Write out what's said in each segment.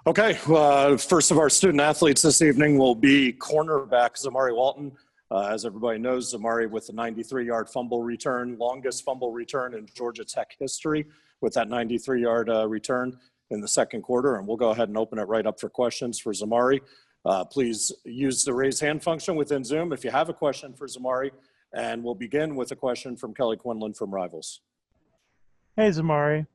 Okay, first of our student athletes this evening will be cornerback Zamari Walton. As everybody knows, Zamari with a 93-yard fumble return, longest fumble return in Georgia Tech history with that 93-yard return in the second quarter. And we'll go ahead and open it right up for questions for Zamari. Please use the raise hand function within Zoom if you have a question for Zamari. And we'll begin with a question from Kelly Quinlan from Rivals. Hey, Zamari.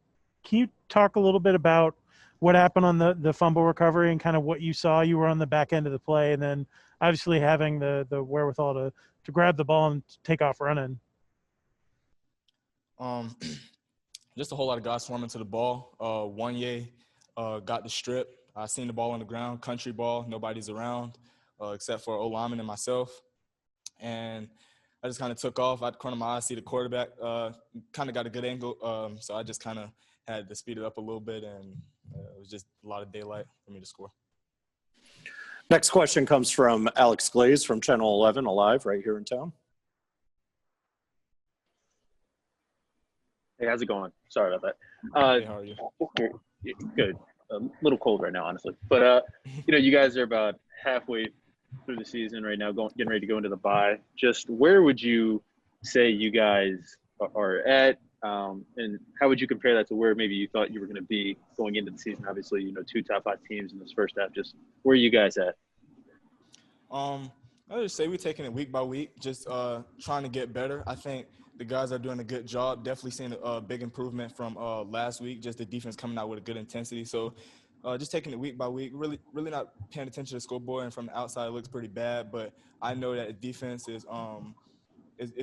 Can you talk a little bit about what happened on the fumble recovery and kind of what you saw? You were on the back end of the play, and then obviously having the wherewithal to grab the ball and take off running. Just a whole lot of guys swarming to the ball. Juanyeh got the strip. I seen the ball on the ground, country ball. Nobody's around except for O-lineman and myself. And I just kind of took off. I'd corner my eyes, see the quarterback. Kind of got a good angle. So I just kind of had to speed it up a little bit, and it was just a lot of daylight for me to score. Next question comes from Alex Glaze from Channel 11, Alive, right here in town. Hey, how's it going? Sorry about that. Hey, how are you? Good. A little cold right now, honestly. But, you guys are about halfway through the season right now, getting ready to go into the bye. Just where would you say you guys are at? And how would you compare that to where maybe you thought you were going to be going into the season? Obviously, two top 5 teams in this first half. Just where are you guys at? I would just say we're taking it week by week, just trying to get better. I think the guys are doing a good job. Definitely seeing a big improvement from last week, just the defense coming out with a good intensity. So just taking it week by week, really not paying attention to the scoreboard. And from the outside, it looks pretty bad. But I know that the defense is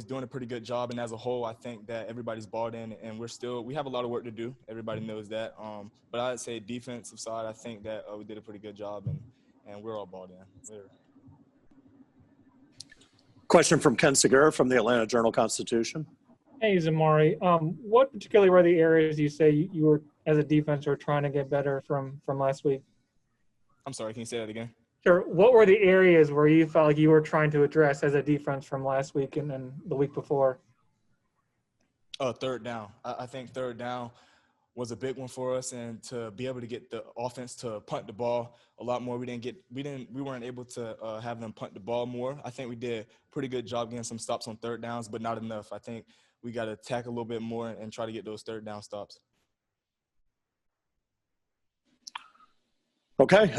doing a pretty good job. And as a whole, I think that everybody's bought in, and we have a lot of work to do. Everybody knows that. But I'd say defensive side, I think that we did a pretty good job, and we're all bought in. Question from Ken Segura from the Atlanta Journal-Constitution. Hey, Zamari. What particularly were the areas you say you were, as a defense, were trying to get better from last week? I'm sorry, can you say that again? Sure. What were the areas where you felt like you were trying to address as a defense from last week and then the week before? Third down. I think third down was a big one for us, and to be able to get the offense to punt the ball a lot more. We weren't able to have them punt the ball more. I think we did a pretty good job getting some stops on third downs, but not enough. I think we got to attack a little bit more and try to get those third down stops. Okay,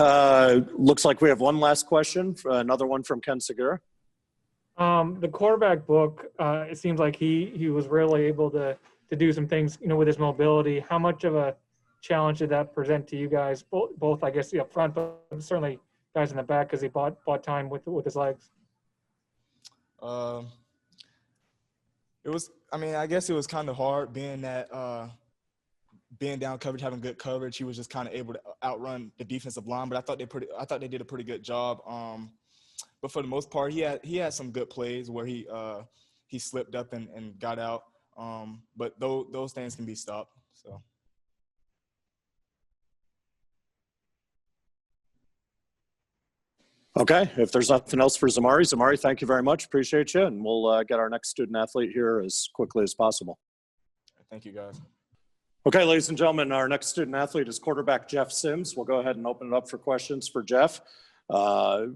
looks like we have one last question, another one from Ken Segura. The quarterback book, it seems like he was really able to do some things, with his mobility. How much of a challenge did that present to you guys, both I guess, up front, but certainly guys in the back, because he bought time with his legs? I guess it was kind of hard being that being down coverage, having good coverage. He was just kind of able to outrun the defensive line, but I thought they did a pretty good job. But for the most part, he had some good plays where he slipped up and got out. But those things can be stopped. So. Okay, if there's nothing else for Zamari, thank you very much. Appreciate you, and we'll get our next student athlete here as quickly as possible. Thank you, guys. Okay, ladies and gentlemen, our next student athlete is quarterback Jeff Sims. We'll go ahead and open it up for questions for Jeff.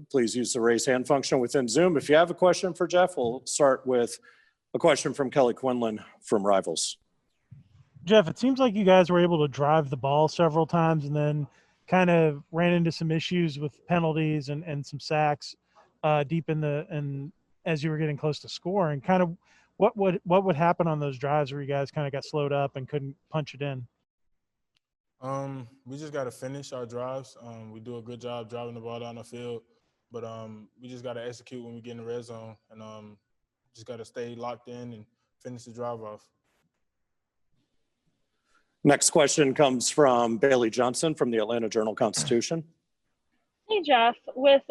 Please use the raise hand function within Zoom. If you have a question for Jeff, we'll start with a question from Kelly Quinlan from Rivals. Jeff, it seems like you guys were able to drive the ball several times and then kind of ran into some issues with penalties and some sacks deep in as you were getting close to scoring. Kind of what would happen on those drives where you guys kind of got slowed up and couldn't punch it in? We just got to finish our drives. We do a good job driving the ball down the field, but we just got to execute when we get in the red zone, and just got to stay locked in and finish the drive off. Next question comes from Bailey Johnson from the Atlanta Journal-Constitution. Hey, Jeff. With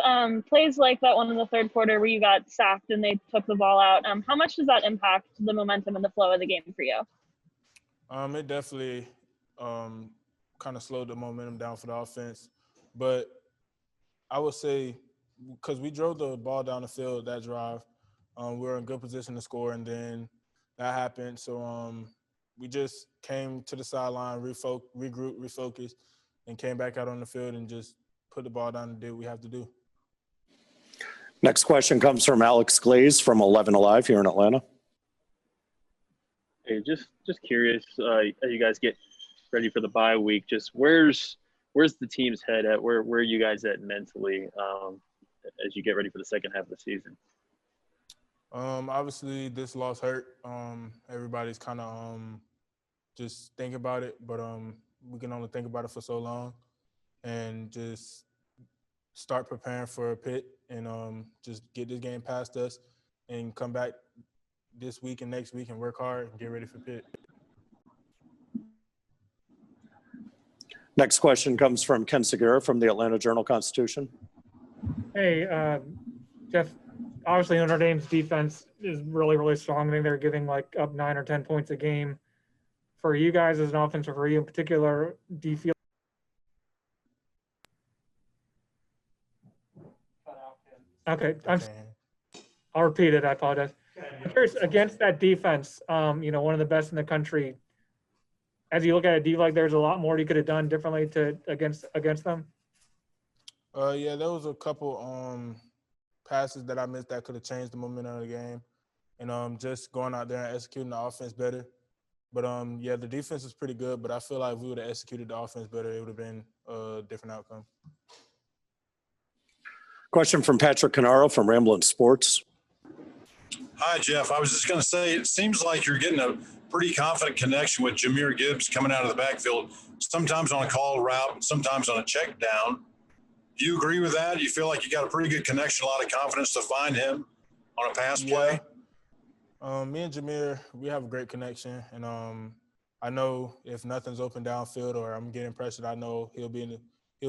plays like that one in the third quarter where you got sacked and they took the ball out, how much does that impact the momentum and the flow of the game for you? It definitely kind of slowed the momentum down for the offense. But I would say because we drove the ball down the field that drive, we were in good position to score, and then that happened. So we just came to the sideline, regrouped, refocused, and came back out on the field and just put the ball down and did what we have to do. Next question comes from Alex Glaze from 11 Alive here in Atlanta. Hey, just curious, as you guys get ready for the bye week, just where's the team's head at? Where are you guys at mentally as you get ready for the second half of the season? Obviously, this loss hurt. Everybody's kind of just thinking about it, but we can only think about it for so long, and just start preparing for a Pitt and just get this game past us and come back this week and next week and work hard and get ready for Pitt. Next question comes from Ken Segura from the Atlanta Journal-Constitution. Hey, Jeff, obviously Notre Dame's defense is really, really strong. I think they're giving like up 9 or 10 points a game. For you guys as an offense, or for you in particular, do you feel okay? I'll repeat it. I apologize. I'm curious, against that defense, one of the best in the country. As you look at it, do you like there's a lot more you could have done differently against them? Yeah, there was a couple passes that I missed that could have changed the momentum of the game, and just going out there and executing the offense better. But yeah, the defense is pretty good. But I feel like if we would have executed the offense better, it would have been a different outcome. Question from Patrick Canaro from Ramblin' Sports. Hi, Jeff. I was just going to say, it seems like you're getting a pretty confident connection with Jahmyr Gibbs coming out of the backfield, sometimes on a call route, sometimes on a check down. Do you agree with that? Do you feel like you got a pretty good connection, a lot of confidence to find him on a pass play? Me and Jahmyr, we have a great connection, and I know if nothing's open downfield or I'm getting pressured, I know he'll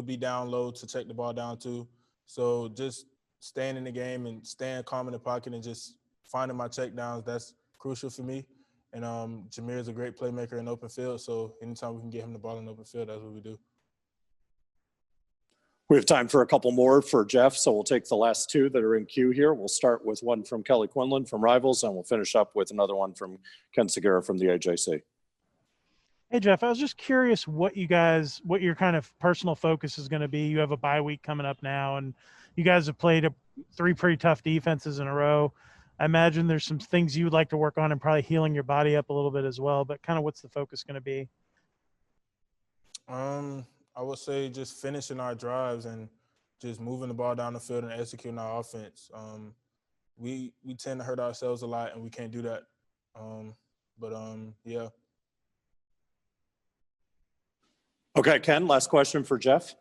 be down low to check the ball down too. So just staying in the game and staying calm in the pocket and just finding my check downs, that's crucial for me. And Jahmyr is a great playmaker in open field, so anytime we can get him the ball in open field, that's what we do. We have time for a couple more for Jeff, so we'll take the last two that are in queue here. We'll start with one from Kelly Quinlan from Rivals, and we'll finish up with another one from Ken Segura from the AJC. Hey, Jeff, I was just curious what your kind of personal focus is going to be. You have a bye week coming up now, and you guys have played 3 pretty tough defenses in a row. I imagine there's some things you would like to work on and probably healing your body up a little bit as well, but kind of what's the focus going to be? I would say just finishing our drives and just moving the ball down the field and executing our offense. We tend to hurt ourselves a lot, and we can't do that. Yeah. Okay, Ken, last question for Jeff.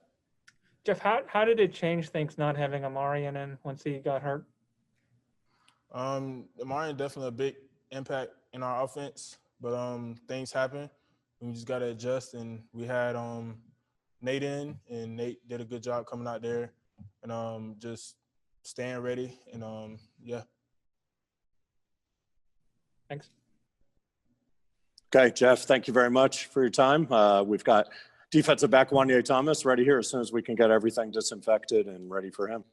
Jeff, how did it change things not having Amarian in once he got hurt? Amarian definitely a big impact in our offense, but things happen. We just got to adjust, and we had Nate in, and Nate did a good job coming out there and just staying ready, and yeah. Thanks. Okay, Jeff, thank you very much for your time. We've got defensive back Waan Thomas ready here as soon as we can get everything disinfected and ready for him.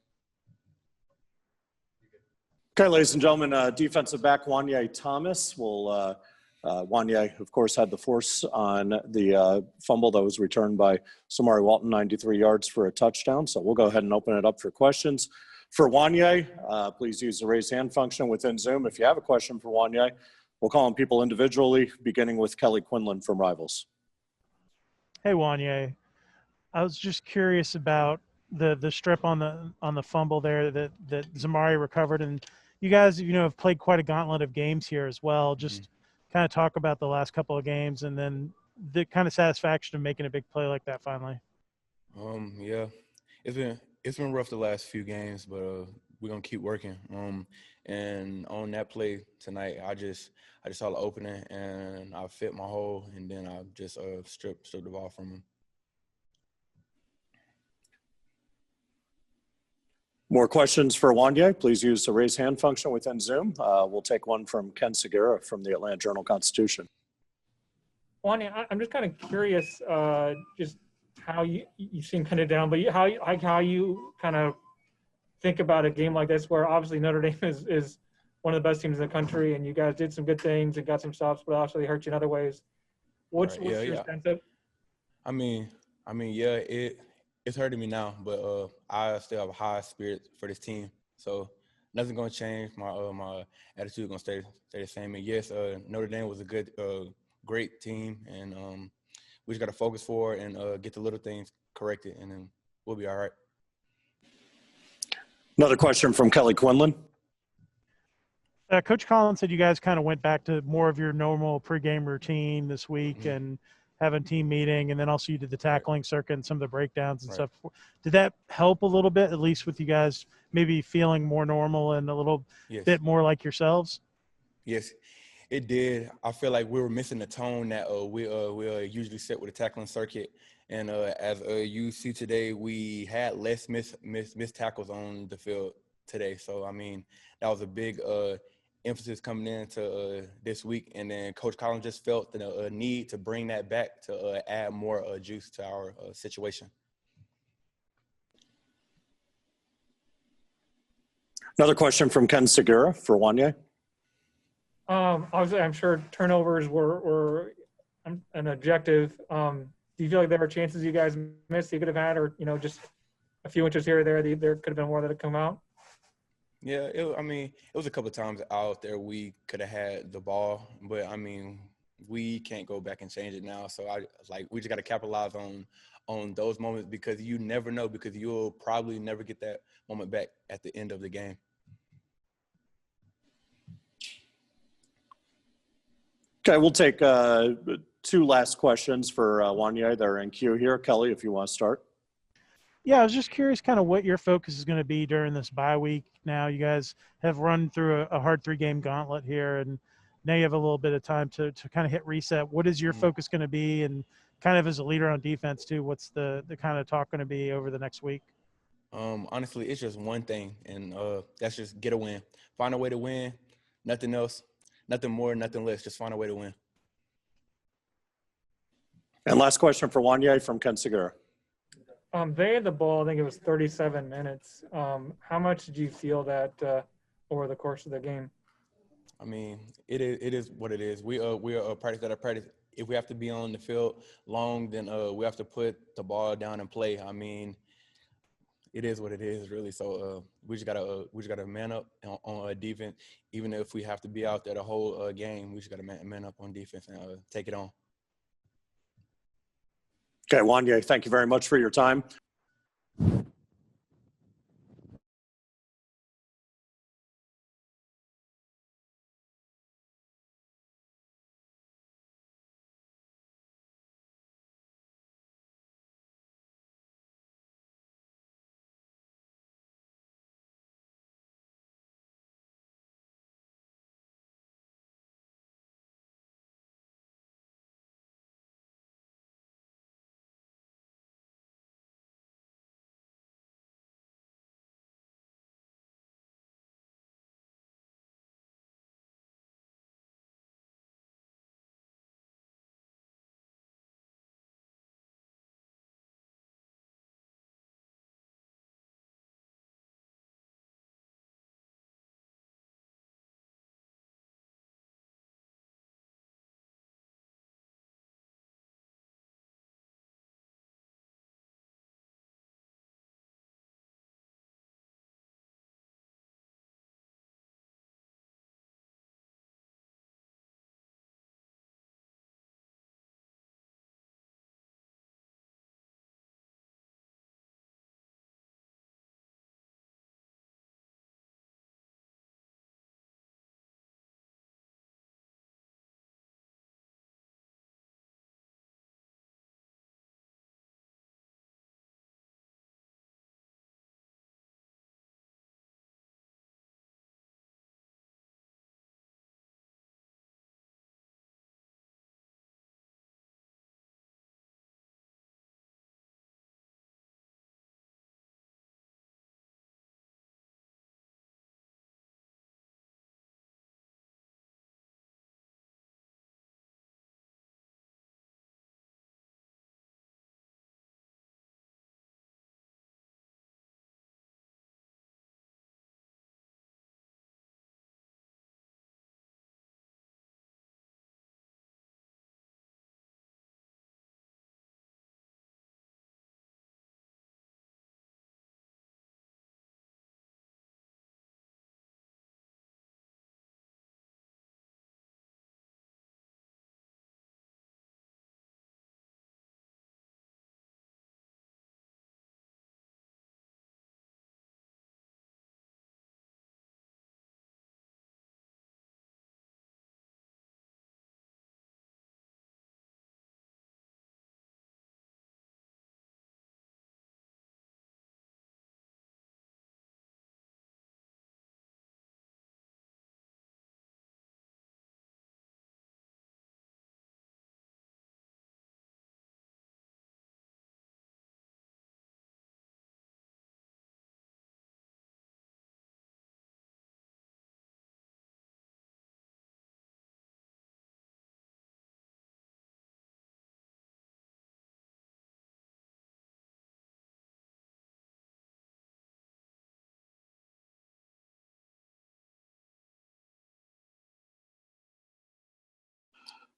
Okay, ladies and gentlemen, defensive back Juanyeh Thomas will Juanyeh, of course, had the force on the fumble that was returned by Zamari Walton, 93 yards for a touchdown. So we'll go ahead and open it up for questions. For Juanyeh, please use the raise hand function within Zoom. If you have a question for Juanyeh, we'll call on people individually, beginning with Kelly Quinlan from Rivals. Hey, Juanyeh. I was just curious about the strip on the fumble there that Zamari recovered, and you guys, have played quite a gauntlet of games here as well. Just kind of talk about the last couple of games and then the kind of satisfaction of making a big play like that finally. Yeah, it's been rough the last few games, but we're gonna keep working. And on that play tonight, I just saw the opening and I fit my hole, and then I just stripped the ball from him. More questions for Juanyeh, please use the raise hand function within Zoom. We'll take one from Ken Segura from the Atlanta Journal-Constitution. Juanyeh, I'm just kind of curious, just how you seem kind of down, but how you kind of think about a game like this, where obviously Notre Dame is one of the best teams in the country, and you guys did some good things and got some stops, but also they hurt you in other ways. What's your sense of? I mean, I mean, yeah, it's hurting me now, but I still have a high spirit for this team. So nothing's gonna change. My attitude gonna stay the same. And yes, Notre Dame was a good, great team, and we just got to focus forward and get the little things corrected, and then we'll be all right. Another question from Kelly Quinlan. Coach Collins said you guys kind of went back to more of your normal pregame routine this week Mm-hmm. and having team meeting, and then also you did the tackling circuit and some of the breakdowns and Right. stuff. Did that help a little bit, at least with you guys maybe feeling more normal and a little Yes. bit more like yourselves? Yes, it did. I feel like we were missing the tone that we usually set with the tackling circuit. And as you see today, we had less missed tackles on the field today. So, I mean, that was a big emphasis coming into this week. And then Coach Collins just felt the need to bring that back to add more juice to our situation. Another question from Ken Segura for Juanyeh. Obviously, I'm sure turnovers were an objective. Do you feel like there are chances you guys missed you could have had, or just a few inches here or there? There could have been more that had come out. Yeah, it was a couple of times out there we could have had the ball, but I mean, we can't go back and change it now. So we just got to capitalize on those moments, because you never know, because you'll probably never get that moment back at the end of the game. Okay, we'll take two last questions for Juanyeh. They're in queue here. Kelly, if you want to start. Yeah, I was just curious kind of what your focus is going to be during this bye week. Now you guys have run through a hard 3-game gauntlet here, and now you have a little bit of time to kind of hit reset. What is your focus going to be? And kind of as a leader on defense too, what's the kind of talk going to be over the next week? Honestly, it's just one thing, and that's just get a win. Find a way to win. Nothing else. Nothing more, nothing less. Just find a way to win. And last question for Juanyeh from Ken Segura. They had the ball, I think it was 37 minutes. How much did you feel that over the course of the game? I mean, it is what it is. We are practice at a practice. If we have to be on the field long, then we have to put the ball down and play. I mean, it is what it is, really. So we just gotta man up on defense. Even if we have to be out there the whole game, we just gotta man up on defense and take it on. Okay, Juanyeh, thank you very much for your time.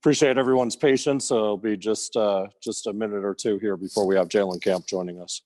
Appreciate everyone's patience. It'll be just a minute or two here before we have Jaylen Camp joining us.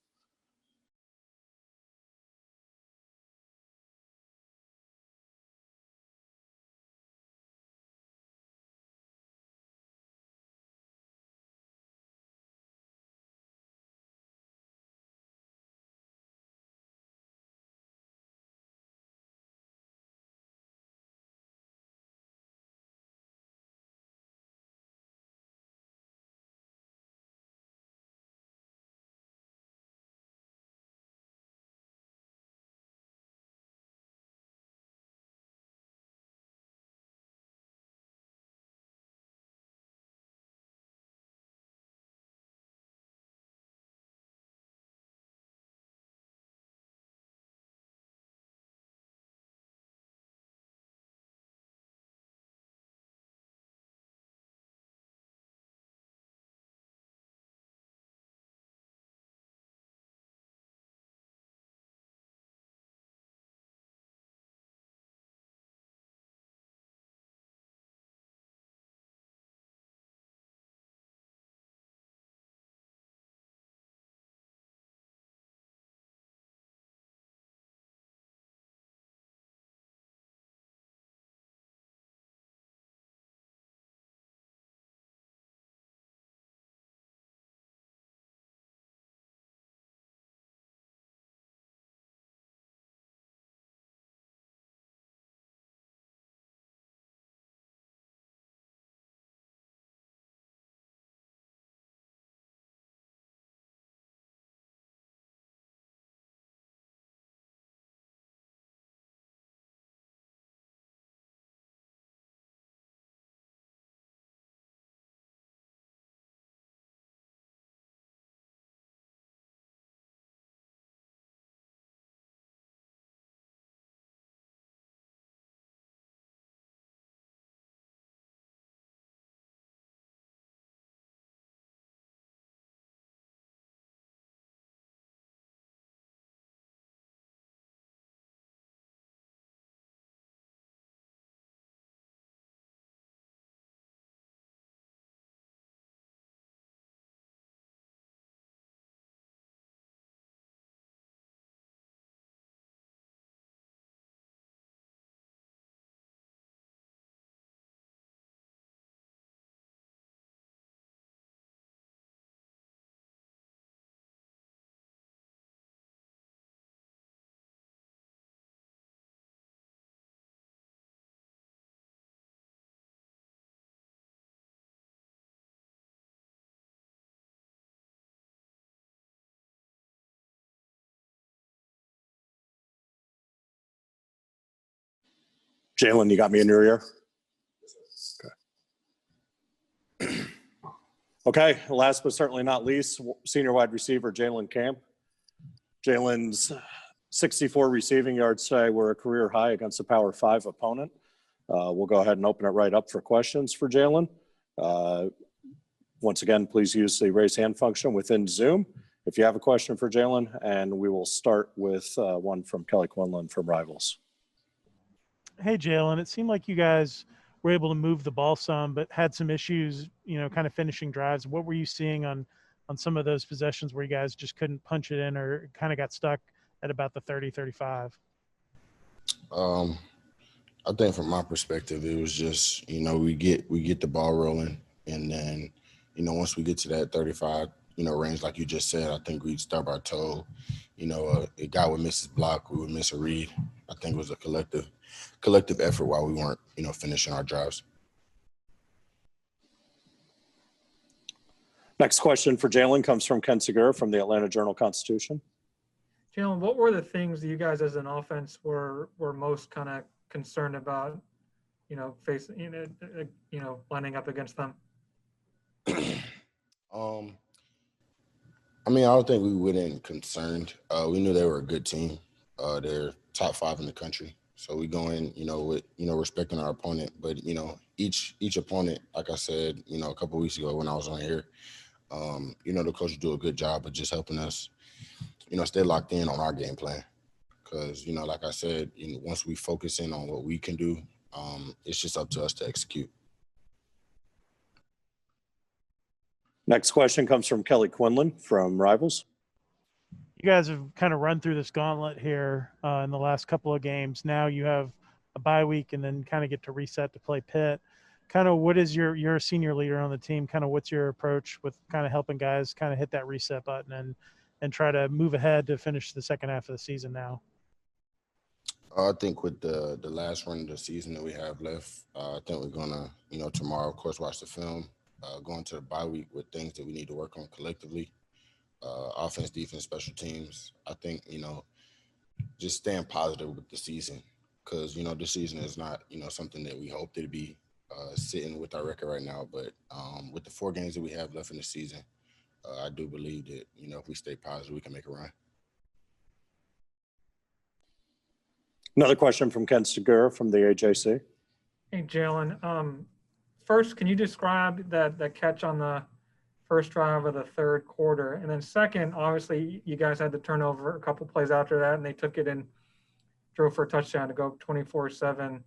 Jaylen, you got me in your ear? Okay. Okay, last but certainly not least, senior wide receiver Jaylen Camp. Jalen's 64 receiving yards today were a career high against a Power 5 opponent. We'll go ahead and open it right up for questions for Jaylen. Once again, please use the raise hand function within Zoom if you have a question for Jaylen, and we will start with one from Kelly Quinlan from Rivals. Hey, Jaylen, it seemed like you guys were able to move the ball some, but had some issues, kind of finishing drives. What were you seeing on some of those possessions where you guys just couldn't punch it in or kind of got stuck at about the 30, 35? I think from my perspective, it was just, we get the ball rolling, and then, once we get to that 35, range, like you just said, I think we'd stub our toe. A guy would miss his block, we would miss a read. I think it was a collective effort while we weren't, finishing our drives. Next question for Jaylen comes from Ken Segura from the Atlanta Journal-Constitution. Jalen, what were the things that you guys as an offense were most kind of concerned about, facing, lining up against them? I don't think we went in concerned. We knew they were a good team. They're top 5 in the country. So we go in, with, respecting our opponent. But, each opponent, like I said, a couple of weeks ago when I was on here, the coach do a good job of just helping us, stay locked in on our game plan. Because, like I said, once we focus in on what we can do, it's just up to us to execute. Next question comes from Kelly Quinlan from Rivals. You guys have kind of run through this gauntlet here in the last couple of games. Now you have a bye week and then kind of get to reset to play Pitt. Kind of what is you're a senior leader on the team, kind of what's your approach with kind of helping guys kind of hit that reset button and try to move ahead to finish the second half of the season now? I think with the last run of the season that we have left, I think we're gonna, tomorrow, of course, watch the film, go into the bye week with things that we need to work on collectively, offense, defense, special teams. I think, just staying positive with the season because, this season is not, something that we hoped it'd be sitting with our record right now. But with the 4 games that we have left in the season, I do believe that, if we stay positive, we can make a run. Another question from Ken Segura from the AJC. Hey, Jalen. First, can you describe that catch on the first drive of the third quarter? And then second, obviously, you guys had the turnover a couple plays after that, and they took it and drove for a touchdown to go 24-7.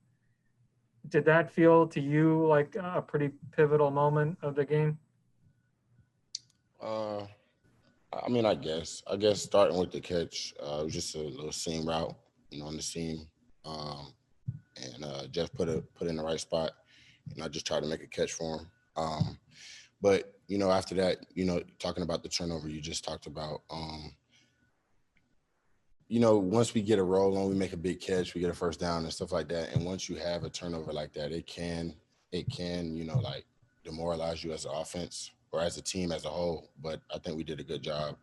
Did that feel to you like a pretty pivotal moment of the game? I guess starting with the catch, it was just a little seam route, on the seam. And Jeff put in the right spot, and I just tried to make a catch for him. But, after that, talking about the turnover you just talked about, once we get a roll on, we make a big catch, we get a first down and stuff like that. And once you have a turnover like that, it can, like demoralize you as an offense or as a team as a whole. But I think we did a good job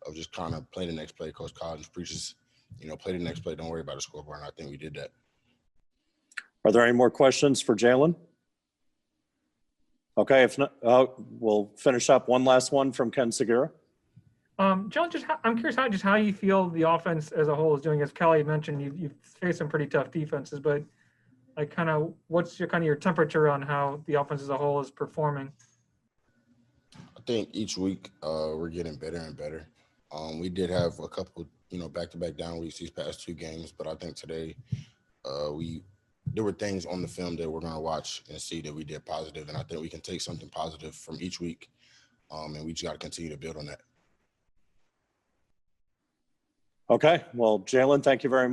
of just kind of play the next play. Coach Collins preaches, play the next play, don't worry about the scoreboard. And I think we did that. Are there any more questions for Jaylen? Okay, if not, we'll finish up one last one from Ken Segura. Jalen, I'm curious how you feel the offense as a whole is doing. As Kelly mentioned, you've faced some pretty tough defenses, but like kind of what's your temperature on how the offense as a whole is performing? I think each week we're getting better and better. We did have a couple, back-to-back down weeks these past 2 games, but I think today there were things on the film that we're going to watch and see that we did positive, and I think we can take something positive from each week, and we just got to continue to build on that. Okay, well, Jaylen, thank you very much.